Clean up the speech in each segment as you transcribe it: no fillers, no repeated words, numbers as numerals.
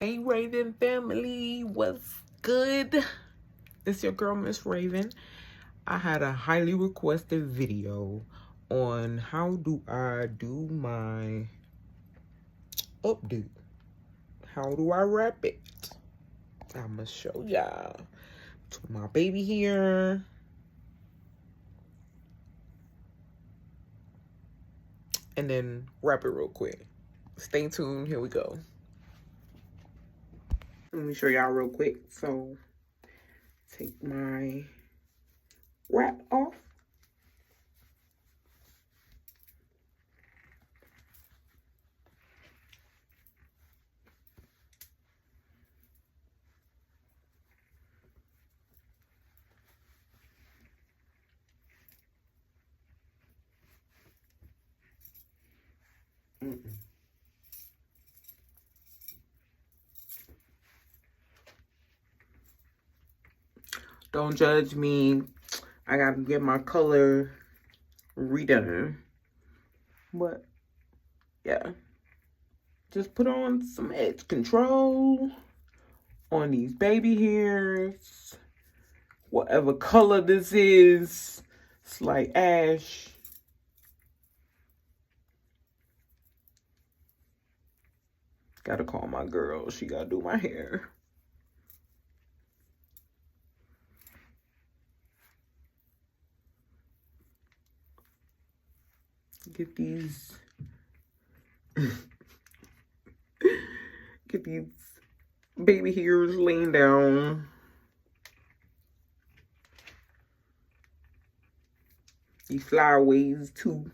Hey Raven family, what's good? It's your girl Miss Raven. I had a highly requested video on how do I do my updo. How do I wrap it? I'ma show y'all. Put my baby here. And then wrap it real quick. Stay tuned, here we go. Let me show y'all real quick. So take my wrap off. Don't judge me. I gotta get my color redone. But yeah, just put on some edge control on these baby hairs. Whatever color this is, it's like ash. Gotta call my girl. She gotta do my hair. Get these get these baby hairs laying down. These flyaways too.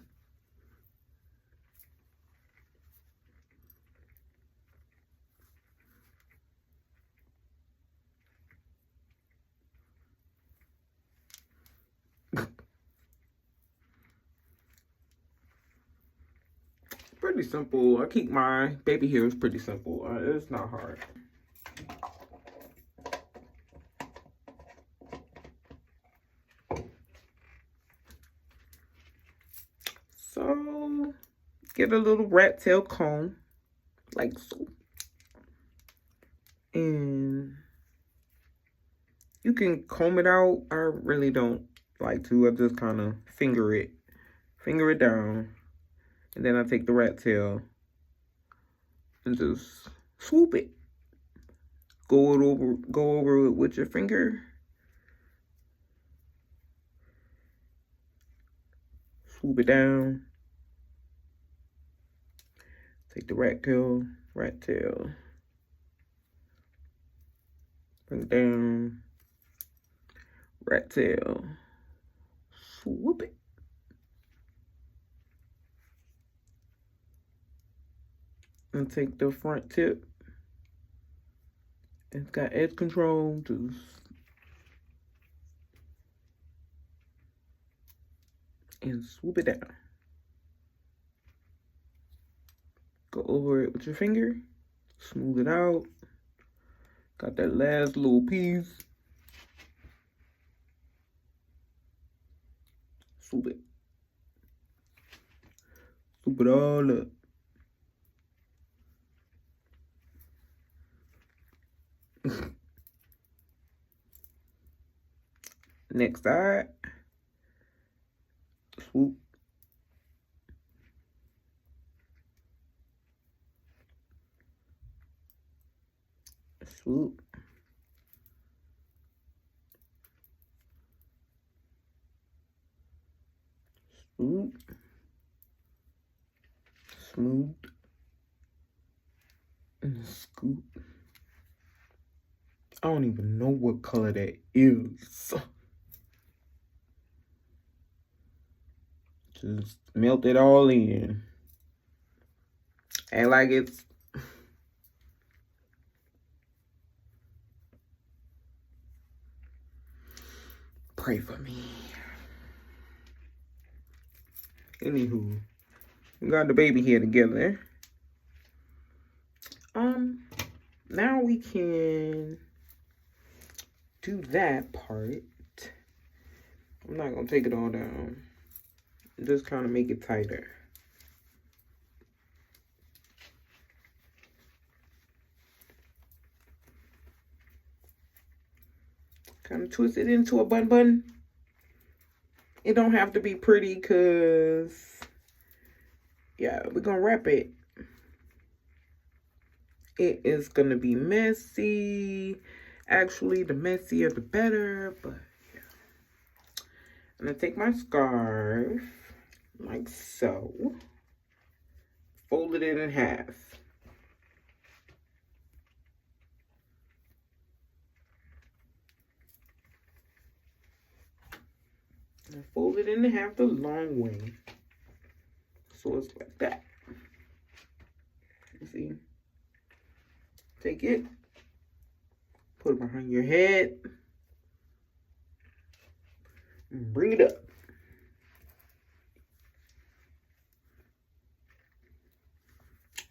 Pretty simple. I keep my baby hairs pretty simple. It's not hard. So, get a little rat tail comb, like so. And you can comb it out. I really don't like to. I just kind of finger it down. And then I take the rat tail and just swoop it. Go over it with your finger. Swoop it down. Take the rat tail. Bring it down. Rat tail. Swoop it. And take the front tip. It's got edge control. Just and swoop it down. Go over it with your finger. Smooth it out. Got that last little piece. Swoop it. Swoop it all up. Next side. Swoop. Swoop. Swoop. Smooth. And scoop. I don't even know what color that is. Just melt it all in. And like it's pray for me. Anywho, we got the baby here together. Now we can do that part. I'm not gonna take it all down. Just kind of make it tighter. Kind of twist it into a bun bun. It don't have to be pretty because, yeah, we're going to wrap it. It is going to be messy. Actually, the messier the better, but yeah. I'm going to take my scarf like so. Fold it in half. And fold it in half the long way. So it's like that. You see? Take it. Put it behind your head. And bring it up.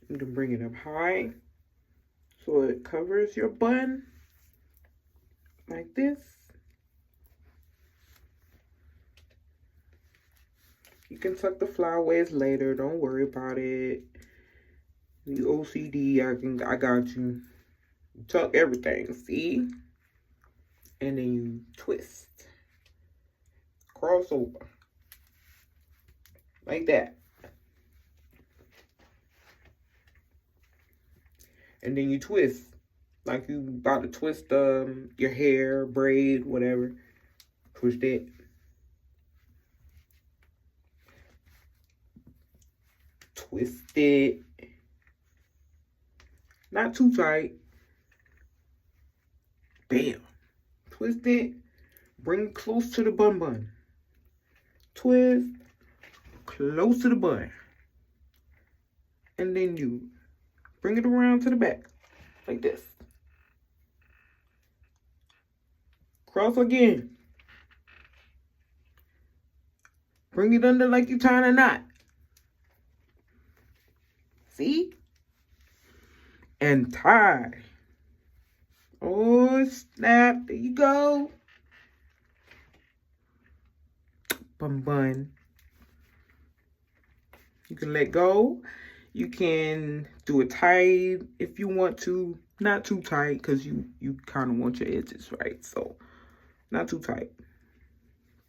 You can bring it up high so it covers your bun like this. You can tuck the flyaways later. Don't worry about it. You OCD, I got you. Tuck everything, see? And then you twist. Cross over. Like that. And then you twist. Like you about to twist your hair, braid, whatever. Twist it. Twist it. Not too tight. Bam. Twist it. Bring it close to the bun bun. Twist. Close to the bun. And then you bring it around to the back. Like this. Cross again. Bring it under like you're tying a knot. See? And tie. Oh, snap. There you go. Bun bun. You can let go. You can do it tight if you want to. Not too tight because you kind of want your edges right. So, not too tight.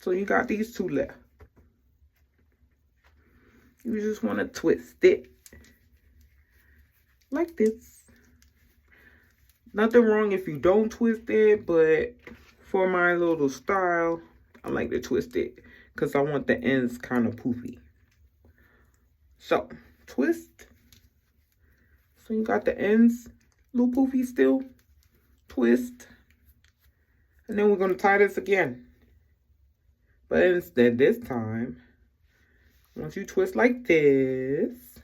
So, you got these two left. You just want to twist it. Like this. Nothing wrong if you don't twist it, but for my little style, I like to twist it because I want the ends kind of poofy. So, twist. So you got the ends a little poofy still. Twist. And then we're going to tie this again. But instead this time, once you twist like this,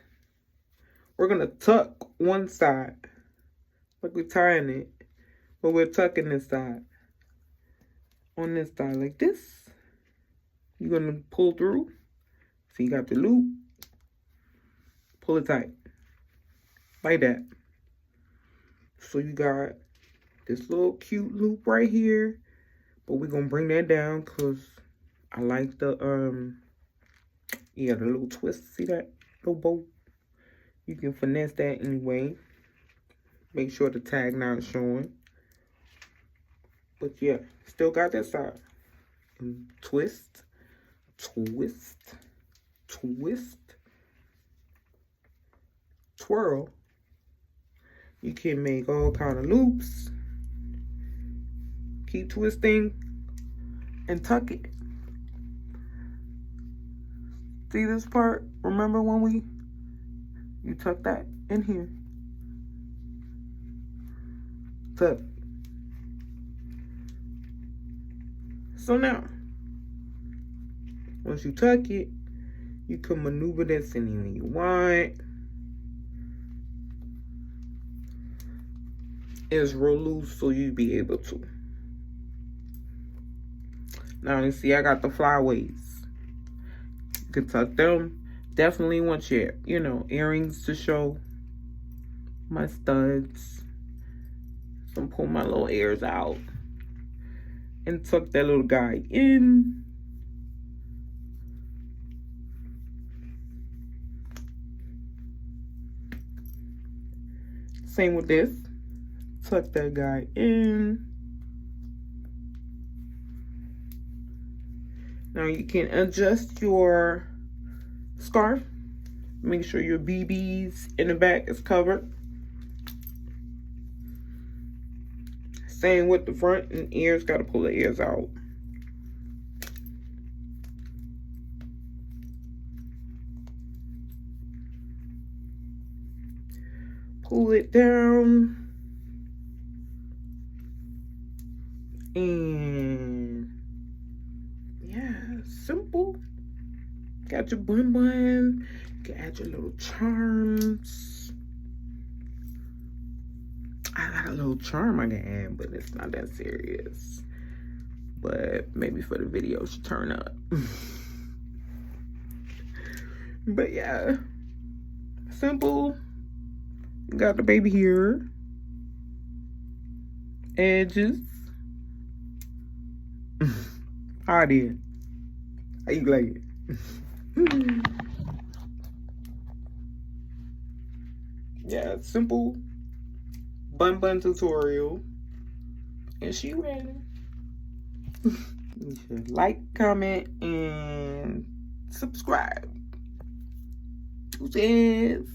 we're going to tuck one side. Like we're tying it. But we're tucking this side. On this side like this. You're going to pull through. So you got the loop. Pull it tight. Like that. So you got this little cute loop right here. But we're going to bring that down because I like the, the little twist. See that little bow? You can finesse that anyway. Make sure the tag not showing. But yeah, still got that side. And twist, twist, twist, twirl. You can make all kind of loops. Keep twisting and tuck it. See this part? Remember when you tuck that in here? Tuck. So now, once you tuck it, you can maneuver this any way you want. It's real loose, so you'll be able to. Now, you see, I got the flyaways. You can tuck them. Definitely want your, earrings to show. My studs. So I'm pulling my little ears out. And tuck that little guy in. Same with this. Tuck that guy in. Now you can adjust your scarf. Make sure your BBs in the back is covered. Same with the front and ears. Got to pull the ears out. Pull it down. And yeah, simple. Got your bun bun. You can add your little charms. I got a little charm I can add, but it's not that serious. But maybe for the video should turn up. But yeah, simple. Got the baby here. Edges. How it is? How you like it? Yeah, simple bun tutorial. And she ready. You should like, comment, and subscribe. Who says?